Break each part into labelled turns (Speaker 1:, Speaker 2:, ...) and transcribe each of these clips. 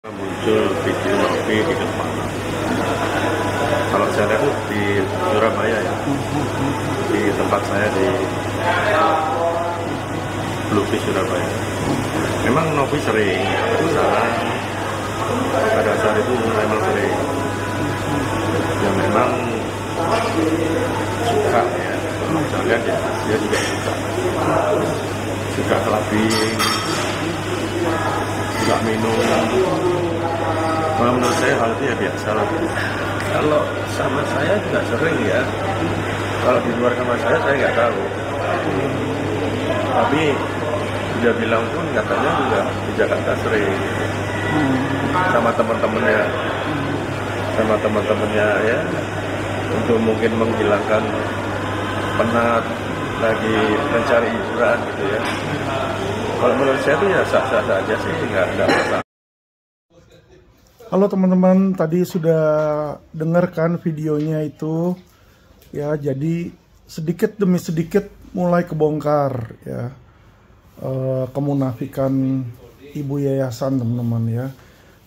Speaker 1: Muncul video Novi di depan. Kalau saya lihat di Surabaya ya, di tempat saya di Lubis Surabaya. Memang Novi sering pada saat itu memang sering. Ya memang suka ya. Kalau saya lihat ya, dia juga suka clubbing, juga minum. Menurut saya hal itu ya biasa lah.
Speaker 2: Kalau sama saya juga sering ya. Kalau di luar sama saya nggak tahu. Tapi dia bilang pun katanya juga di Jakarta sering sama teman-temannya ya, untuk mungkin menghilangkan penat, lagi mencari hiburan gitu ya. Kalau menurut saya itu ya sah-sah saja sih, nggak masalah.
Speaker 3: Halo teman-teman, tadi sudah dengarkan videonya itu ya. Jadi sedikit demi sedikit mulai kebongkar ya, kemunafikan ibu yayasan teman-teman ya.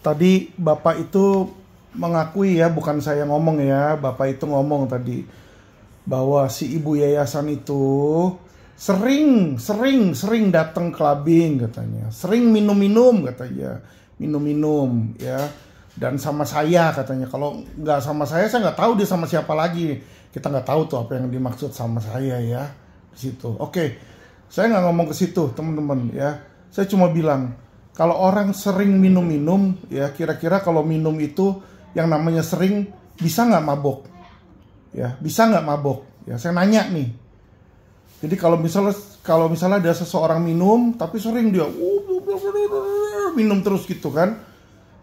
Speaker 3: Tadi bapak itu mengakui ya, bukan saya ngomong ya, bapak itu ngomong tadi bahwa si ibu yayasan itu sering datang clubbing katanya, sering minum katanya, minum ya. Dan sama saya katanya, kalau nggak sama saya nggak tahu dia sama siapa lagi. Kita nggak tahu tuh apa yang dimaksud sama saya ya di situ. Oke, saya nggak ngomong ke situ teman-teman ya. Saya cuma bilang kalau orang sering minum ya, kira-kira kalau minum itu yang namanya sering, bisa nggak mabok? Ya, bisa nggak mabok? Ya, saya nanya nih. Jadi kalau misalnya ada seseorang minum tapi sering dia minum terus gitu kan,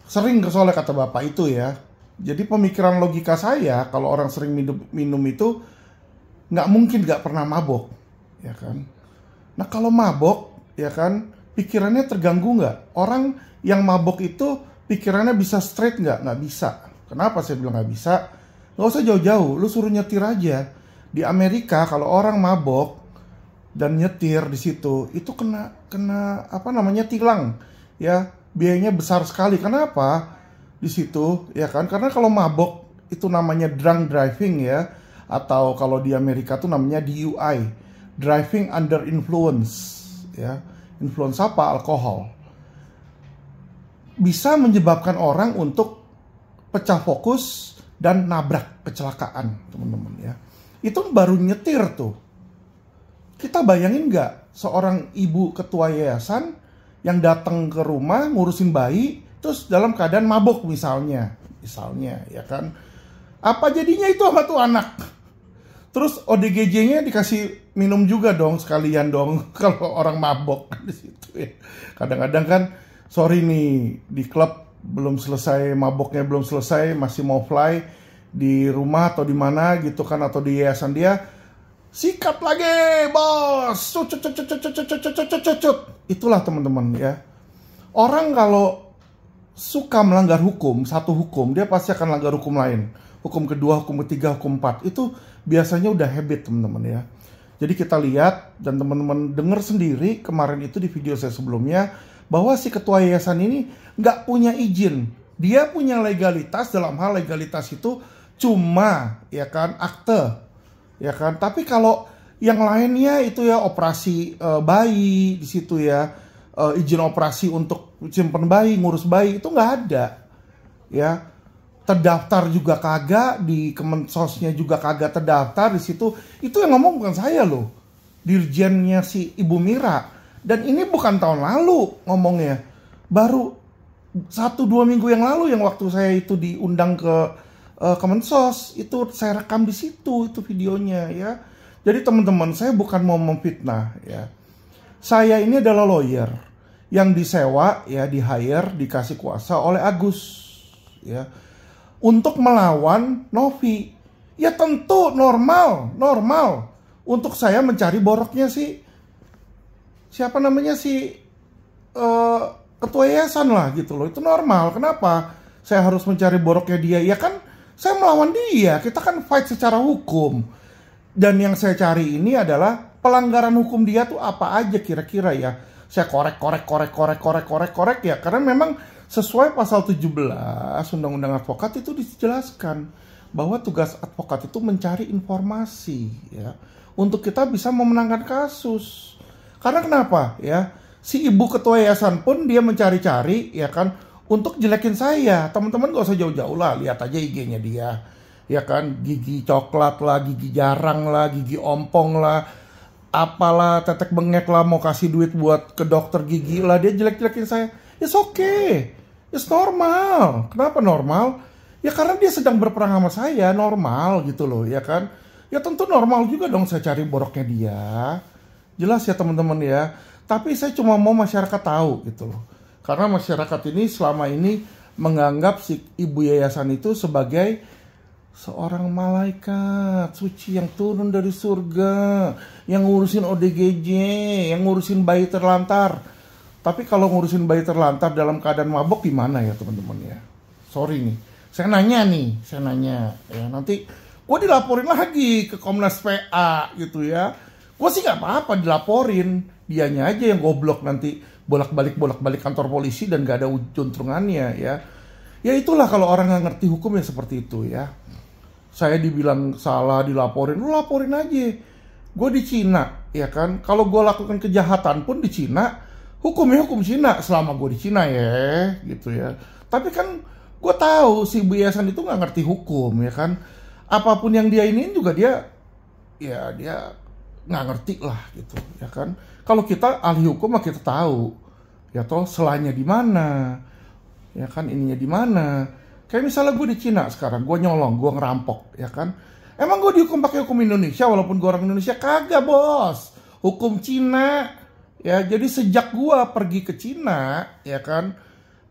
Speaker 3: sering soalnya kata bapak itu ya. Jadi pemikiran logika saya, kalau orang sering minum itu nggak mungkin nggak pernah mabok, ya kan? Nah kalau mabok, ya kan, pikirannya terganggu nggak? Orang yang mabok itu pikirannya bisa straight nggak? Nggak bisa. Kenapa saya bilang nggak bisa? Nggak usah jauh-jauh, lu suruh nyetir aja. Di Amerika kalau orang mabok dan nyetir di situ, itu kena apa namanya, tilang, ya. Biayanya besar sekali. Kenapa? Di situ, ya kan? Karena kalau mabok itu namanya drunk driving ya, atau kalau di Amerika tuh namanya DUI, driving under influence, ya. Influence apa? Alkohol. Bisa menyebabkan orang untuk pecah fokus dan nabrak, kecelakaan, teman-teman ya. Itu baru nyetir tuh. Kita bayangin nggak seorang ibu ketua yayasan yang datang ke rumah ngurusin bayi, terus dalam keadaan mabok misalnya ya kan, apa jadinya itu sama tuh anak? Terus ODGJ-nya dikasih minum juga dong sekalian dong kalau orang mabok di situ ya. Kadang-kadang kan, sorry nih, di klub belum selesai maboknya, belum selesai, masih mau fly di rumah atau di mana gitu kan, atau di yayasan dia, sikat lagi bos, itulah teman-teman ya. Orang kalau suka melanggar hukum, satu hukum, dia pasti akan langgar hukum lain. Hukum kedua, hukum ketiga, hukum empat. Itu biasanya udah habit teman-teman ya. Jadi kita lihat dan teman-teman dengar sendiri kemarin itu di video saya sebelumnya, bahwa si ketua yayasan ini nggak punya izin. Dia punya legalitas, dalam hal legalitas itu cuma ya kan akte, ya kan. Tapi kalau yang lainnya itu ya operasi bayi di situ ya, izin operasi untuk simpen bayi, ngurus bayi, itu nggak ada ya. Terdaftar juga kagak, di Kemensosnya juga kagak terdaftar di situ. Itu yang ngomong bukan saya loh, dirjennya si Ibu Mira. Dan ini bukan tahun lalu ngomongnya, baru 1-2 minggu yang lalu, yang waktu saya itu diundang ke Kemensos, itu saya rekam di situ itu videonya ya. Jadi teman-teman, saya bukan mau memfitnah ya. Saya ini adalah lawyer yang disewa ya, di hire, dikasih kuasa oleh Agus ya, untuk melawan Novi. Ya tentu normal untuk saya mencari boroknya siapa namanya, ketua yayasan lah gitu loh. Itu normal. Kenapa saya harus mencari boroknya dia? Ya kan saya melawan dia, kita kan fight secara hukum. Dan yang saya cari ini adalah pelanggaran hukum dia tuh apa aja kira-kira ya. Saya korek ya, karena memang Sesuai pasal 17 Undang-Undang Advokat itu dijelaskan bahwa tugas advokat itu mencari informasi ya untuk kita bisa memenangkan kasus. Karena kenapa ya? Si ibu ketua yayasan pun dia mencari-cari ya kan untuk jelekin saya. Teman-teman gak usah jauh-jauh lah, lihat aja IG-nya dia. Ya kan, gigi coklat lah, gigi jarang lah, gigi ompong lah, apalah, tetek bengek lah, mau kasih duit buat ke dokter gigi lah, dia jelek-jelekin saya. It's okay, it's normal. Kenapa normal? Ya karena dia sedang berperang sama saya, normal gitu loh, ya kan. Ya tentu normal juga dong saya cari boroknya dia. Jelas ya teman-teman ya. Tapi saya cuma mau masyarakat tahu gitu loh. Karena masyarakat ini selama ini menganggap si ibu yayasan itu sebagai seorang malaikat suci yang turun dari surga, yang ngurusin ODGJ, yang ngurusin bayi terlantar. Tapi kalau ngurusin bayi terlantar dalam keadaan mabok gimana ya teman-teman ya? Sorry nih, saya nanya ya, nanti gue dilaporin lagi ke Komnas PA gitu ya. Gue sih gak apa-apa dilaporin, dianya aja yang goblok nanti bolak-balik kantor polisi dan gak ada juntrungannya ya. Ya itulah kalau orang gak ngerti hukum ya seperti itu ya. Saya dibilang salah dilaporin, lu laporin aja. Gue di Cina ya kan, kalau gue lakukan kejahatan pun di Cina, hukumnya hukum Cina selama gue di Cina ya gitu ya. Tapi kan gue tahu si ibu yayasan itu gak ngerti hukum ya kan. Apapun yang dia iniin juga dia nggak ngerti lah gitu ya kan. Kalau kita ahli hukum mah kita tahu ya toh selanya di mana ya kan, ininya di mana. Kayak misalnya gue di Cina sekarang, gue nyolong, gue ngerampok ya kan. Emang gue dihukum pakai hukum Indonesia walaupun gue orang Indonesia? Kagak bos, hukum Cina ya. Jadi sejak gue pergi ke Cina ya kan,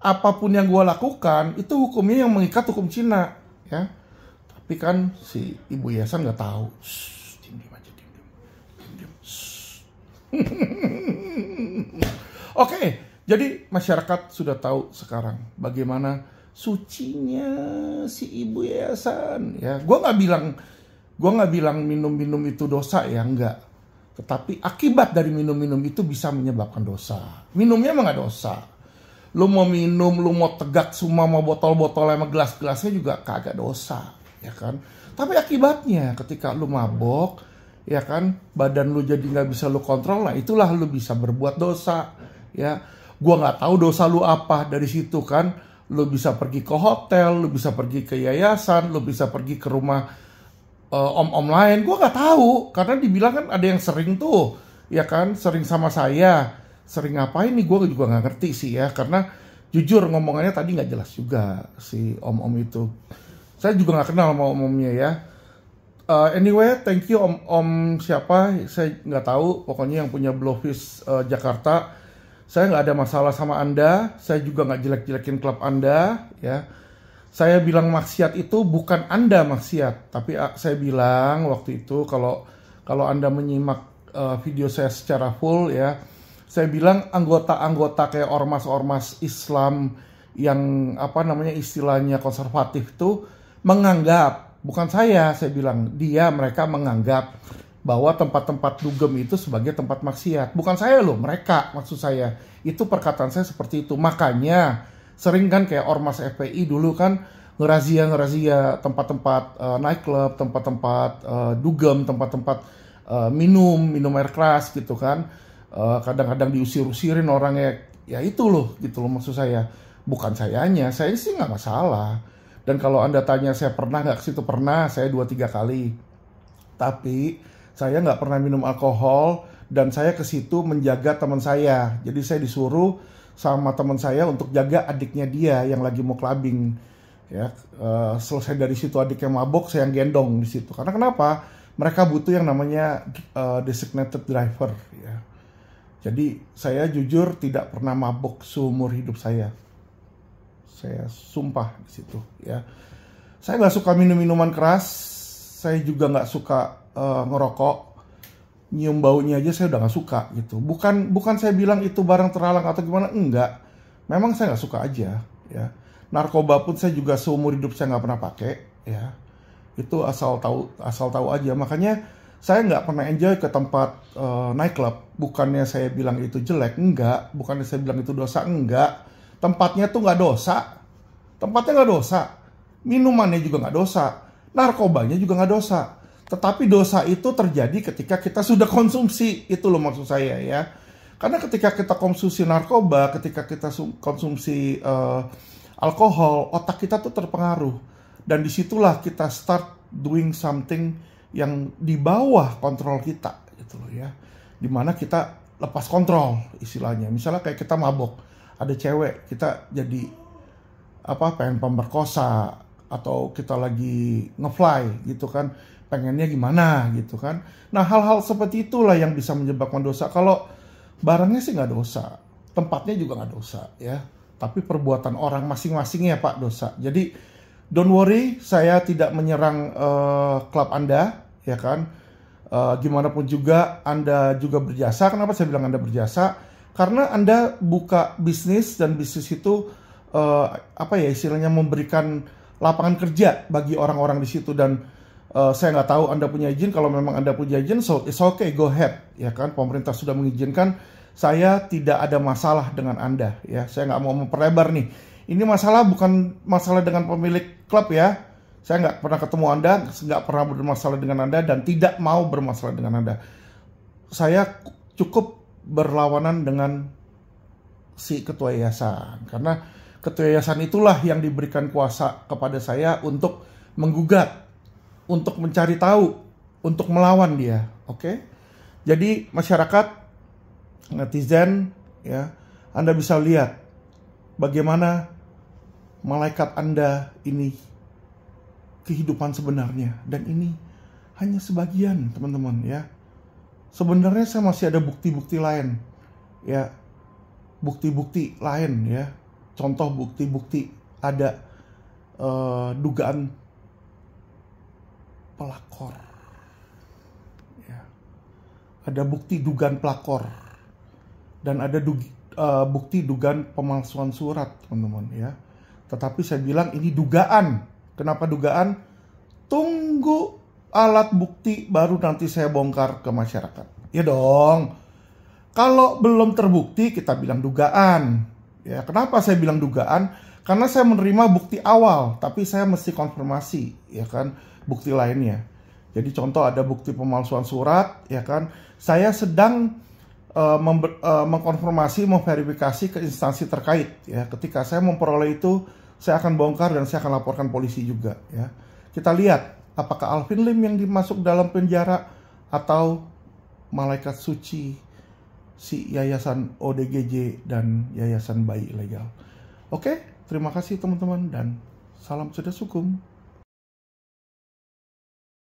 Speaker 3: apapun yang gue lakukan itu hukumnya yang mengikat hukum Cina ya. Tapi kan si ibu yayasan nggak tahu. Diam aja, diam. Oke, jadi masyarakat sudah tahu sekarang bagaimana sucinya si ibu yayasan. Ya, gue nggak bilang minum-minum itu dosa ya, enggak. Tetapi akibat dari minum-minum itu bisa menyebabkan dosa. Minumnya emang nggak dosa. Lu mau minum, lu mau tegak semua, mau botol-botol sama gelas-gelasnya juga kagak dosa. Ya kan, tapi akibatnya ketika lu mabok ya kan, badan lu jadi nggak bisa lu kontrol, nah itulah lu bisa berbuat dosa ya. Gua nggak tahu dosa lu apa dari situ kan. Lu bisa pergi ke hotel, lu bisa pergi ke yayasan, lu bisa pergi ke rumah om-om lain, gua nggak tahu karena dibilang kan ada yang sering tuh ya kan, sering sama saya, sering ngapain nih, gua juga nggak ngerti sih ya, karena jujur ngomongannya tadi nggak jelas juga si om-om itu. Saya juga nggak kenal sama om-omnya ya. Anyway, thank you om siapa, saya nggak tahu. Pokoknya yang punya Blowfish Jakarta, saya nggak ada masalah sama Anda. Saya juga nggak jelek-jelekin klub Anda ya. Saya bilang maksiat itu bukan Anda maksiat, tapi saya bilang waktu itu kalau Anda menyimak video saya secara full ya, saya bilang anggota-anggota kayak ormas-ormas Islam yang apa namanya istilahnya konservatif itu menganggap, bukan saya bilang, mereka menganggap bahwa tempat-tempat dugem itu sebagai tempat maksiat. Bukan saya loh, mereka maksud saya. Itu perkataan saya seperti itu. Makanya sering kan kayak ormas FPI dulu kan ngerazia tempat-tempat nightclub, tempat-tempat dugem, tempat-tempat minum air keras gitu kan. Kadang-kadang diusir-usirin orangnya. Ya itu loh gitu loh maksud saya. Bukan sayanya, saya sih nggak masalah. Dan kalau Anda tanya saya pernah nggak ke situ, pernah, saya 2-3 kali. Tapi saya nggak pernah minum alkohol dan saya ke situ menjaga teman saya. Jadi saya disuruh sama teman saya untuk jaga adiknya dia yang lagi mau clubbing. Ya, selesai dari situ adiknya mabok, saya yang gendong di situ. Karena kenapa? Mereka butuh yang namanya designated driver. Ya. Jadi saya jujur tidak pernah mabok seumur hidup saya. Saya sumpah di situ ya. Saya nggak suka minum minuman keras. Saya juga nggak suka ngerokok. Nyium baunya aja saya udah nggak suka gitu. Bukan saya bilang itu barang terlarang atau gimana, enggak. Memang saya nggak suka aja ya. Narkoba pun saya juga seumur hidup saya nggak pernah pakai ya. Itu asal tahu aja. Makanya saya nggak pernah enjoy ke tempat nightclub. Bukannya saya bilang itu jelek, enggak. Bukannya saya bilang itu dosa, enggak. tempatnya tuh nggak dosa. Tempatnya nggak dosa. Minumannya juga nggak dosa. Narkobanya juga nggak dosa. Tetapi dosa itu terjadi ketika kita sudah konsumsi. Itu loh maksud saya ya. Karena ketika kita konsumsi narkoba, ketika kita konsumsi alkohol, otak kita tuh terpengaruh. Dan disitulah kita start doing something yang di bawah kontrol kita. Gitu loh ya. Dimana kita lepas kontrol istilahnya. Misalnya kayak kita mabok. Ada cewek, kita jadi pengen pemerkosa. Atau kita lagi ngefly gitu kan. Pengennya gimana gitu kan. Nah hal-hal seperti itulah yang bisa menyebabkan dosa. Kalau barangnya sih nggak dosa. Tempatnya juga nggak dosa ya. Tapi perbuatan orang masing-masing ya Pak dosa. Jadi don't worry, saya tidak menyerang klub Anda ya kan. Gimana pun juga Anda juga berjasa. Kenapa saya bilang Anda berjasa? Karena Anda buka bisnis dan bisnis itu istilahnya memberikan lapangan kerja bagi orang-orang di situ dan saya nggak tahu Anda punya izin. Kalau memang Anda punya izin, so it's okay, go ahead ya kan. Pemerintah sudah mengizinkan. Saya tidak ada masalah dengan Anda ya. Saya nggak mau memperlebar nih. Ini masalah bukan masalah dengan pemilik klub ya. Saya nggak pernah ketemu Anda, nggak pernah bermasalah dengan Anda, dan tidak mau bermasalah dengan Anda. Saya cukup berlawanan dengan si ketua yayasan. Karena ketua yayasan itulah yang diberikan kuasa kepada saya untuk menggugat, untuk mencari tahu, untuk melawan dia. Oke? Jadi masyarakat, netizen, ya, Anda bisa lihat bagaimana malaikat Anda ini kehidupan sebenarnya, dan ini hanya sebagian teman-teman ya. Sebenarnya saya masih ada bukti-bukti lain ya, bukti-bukti lain ya. Contoh bukti-bukti ada dugaan pelakor ya. Ada bukti dugaan pelakor dan ada bukti dugaan pemalsuan surat teman-teman ya. Tetapi saya bilang ini dugaan. Kenapa dugaan? Tunggu alat bukti baru nanti saya bongkar ke masyarakat. Ya dong. Kalau belum terbukti kita bilang dugaan. Ya, kenapa saya bilang dugaan? Karena saya menerima bukti awal, tapi saya mesti konfirmasi, ya kan, bukti lainnya. Jadi contoh ada bukti pemalsuan surat, ya kan. Saya sedang mengkonfirmasi, memverifikasi ke instansi terkait. Ya, ketika saya memperoleh itu, saya akan bongkar dan saya akan laporkan polisi juga ya. Kita lihat apakah Alvin Lim yang dimasuk dalam penjara atau malaikat suci si yayasan ODGJ dan yayasan bayi ilegal. Oke, terima kasih teman-teman dan salam cerdas hukum.